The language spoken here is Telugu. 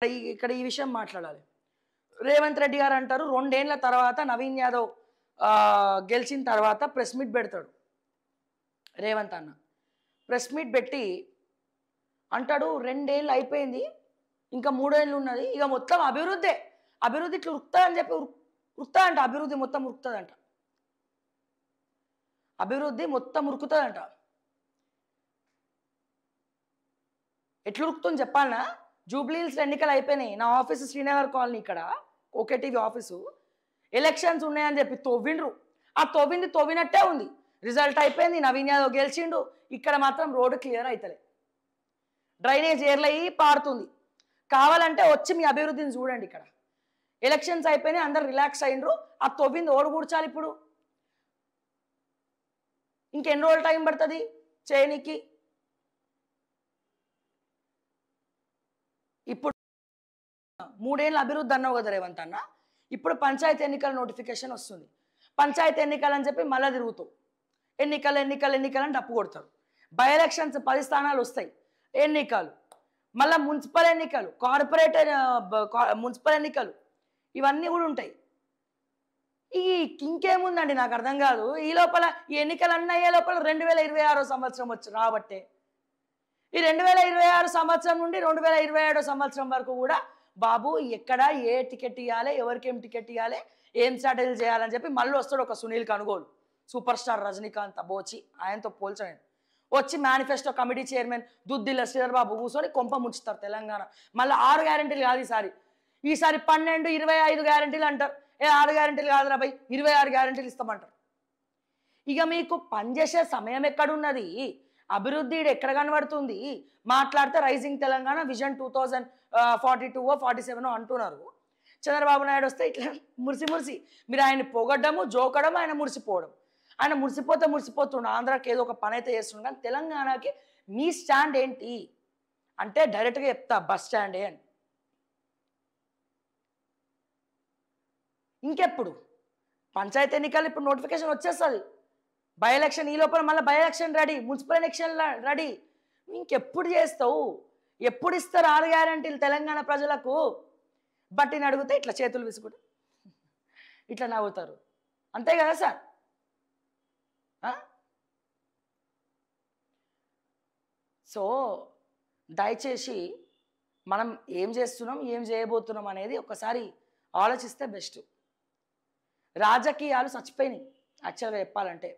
ఇక్కడ ఈ విషయం మాట్లాడాలి. రేవంత్ రెడ్డి గారు అంటారు 2 ఏళ్ల తర్వాత నవీన్ యాదవ్ గెలిచిన తర్వాత ప్రెస్ మీట్ పెడతాడు. రేవంత్ అన్న ప్రెస్ మీట్ పెట్టి అంటాడు 2 ఏళ్ళు అయిపోయింది, ఇంకా 3 ఏళ్ళు ఉన్నది, ఇక మొత్తం అభివృద్ధి ఇట్లా ఉరుకుతుందని చెప్పి ఉరుకుతుందంట. అభివృద్ధి మొత్తం ఉరుకుతుందంట. అభివృద్ధి మొత్తం ఉరుకుతుందంట. ఎట్లా ఉరుకుతుంది చెప్పాలనా? జూబ్లీహిల్స్ ఎన్నికలు అయిపోయినాయి. నా ఆఫీసు శ్రీనగర్ కాలనీ, ఇక్కడ ఓకే టీవీ ఆఫీసు. ఎలక్షన్స్ ఉన్నాయని చెప్పి తవ్విండ్రు. ఆ తవ్వింది తవ్వినట్టే ఉంది. రిజల్ట్ అయిపోయింది, నవీన్ యాదవ్ గెలిచిండు. ఇక్కడ మాత్రం రోడ్డు క్లియర్ అవుతలే, డ్రైనేజ్ ఏర్లయ్యి పారుతుంది. కావాలంటే వచ్చి మీ అభివృద్ధిని చూడండి. ఇక్కడ ఎలక్షన్స్ అయిపోయినాయి, అందరు రిలాక్స్ అయ్యిండ్రు. ఆ తవ్వింది ఓడు కూర్చాలి. ఇప్పుడు ఇంకెన్ని రోజులు టైం పడుతుంది చేయనికి? ఇప్పుడు 3 ఏళ్ళ అభివృద్ధి అన్నావు కదా రేవంత్ అన్న. ఇప్పుడు పంచాయతీ ఎన్నికల నోటిఫికేషన్ వస్తుంది. పంచాయతీ ఎన్నికలు అని చెప్పి మళ్ళీ తిరుగుతావు. ఎన్నికలు అని డప్పు కొడతారు. బై ఎలక్షన్స్ 10 స్థానాలు వస్తాయి. ఎన్నికలు, మళ్ళీ మున్సిపల్ ఎన్నికలు, కార్పొరేటర్ మున్సిపల్ ఎన్నికలు, ఇవన్నీ కూడా ఉంటాయి. ఇంకేముందండి నాకు అర్థం కాదు. ఈ లోపల ఈ ఎన్నికలు అన్నీ అయ్యే లోపల 2026 సంవత్సరం రాబట్టే ఈ 2026 సంవత్సరం నుండి 2027 సంవత్సరం వరకు కూడా బాబు ఎక్కడ ఏ టికెట్ ఇవ్వాలి, ఎవరికేం టికెట్ ఇవ్వాలి, ఏం స్ట్రాటజీ చేయాలని చెప్పి మళ్ళీ వస్తాడు ఒక సునీల్ కనుగోలు, సూపర్ స్టార్ రజనీకాంత్ బోచి, ఆయనతో పోల్చండి. వచ్చి manifesto committee chairman Duddilla Sridhar Babu కూర్చొని కొంప ముంచుతారు తెలంగాణ. మళ్ళీ 6 గ్యారెంటీలు కాదు ఈసారి 12, 25 గ్యారెంటీలు అంటారు. 6 గ్యారెంటీలు కాదు రాబాయ్, 26 గ్యారెంటీలు ఇస్తామంటారు. ఇక మీకు పనిచేసే సమయం ఎక్కడున్నది? అభివృద్ధి ఎక్కడ కనబడుతుంది? మాట్లాడితే రైజింగ్ తెలంగాణ విజన్ 2042 47 అంటున్నారు. చంద్రబాబు నాయుడు వస్తే ఇట్లా మురిసి మీరు ఆయన పొగడ్డము, జోకడం, ఆయన మురిసిపోవడం. ఆయన మురిసిపోతుండ ఆంధ్రాకి ఏదో ఒక పని అయితే చేస్తుండ. కానీ తెలంగాణకి మీ స్టాండ్ ఏంటి అంటే డైరెక్ట్గా చెప్తా, బస్ స్టాండే అని. ఇంకెప్పుడు పంచాయతీ ఎన్నికలు ఇప్పుడు నోటిఫికేషన్ వచ్చేస్తుంది. బై ఎలక్షన్ ఈ లోపల మళ్ళీ by election ready, municipal election ready. ఇంకెప్పుడు చేస్తావు? ఎప్పుడు ఇస్తారు 6 గ్యారెంటీలు తెలంగాణ ప్రజలకు? బట్టిని అడిగితే ఇట్లా చేతులు విసుకుంటూ ఇట్లా నవ్వుతారు. అంతే కదా సార్? సో దయచేసి మనం ఏం చేస్తున్నాం, ఏం చేయబోతున్నాం అనేది ఒకసారి ఆలోచిస్తే బెస్ట్. రాజకీయాలు చచ్చిపోయినాయి యాక్చువల్గా చెప్పాలంటే.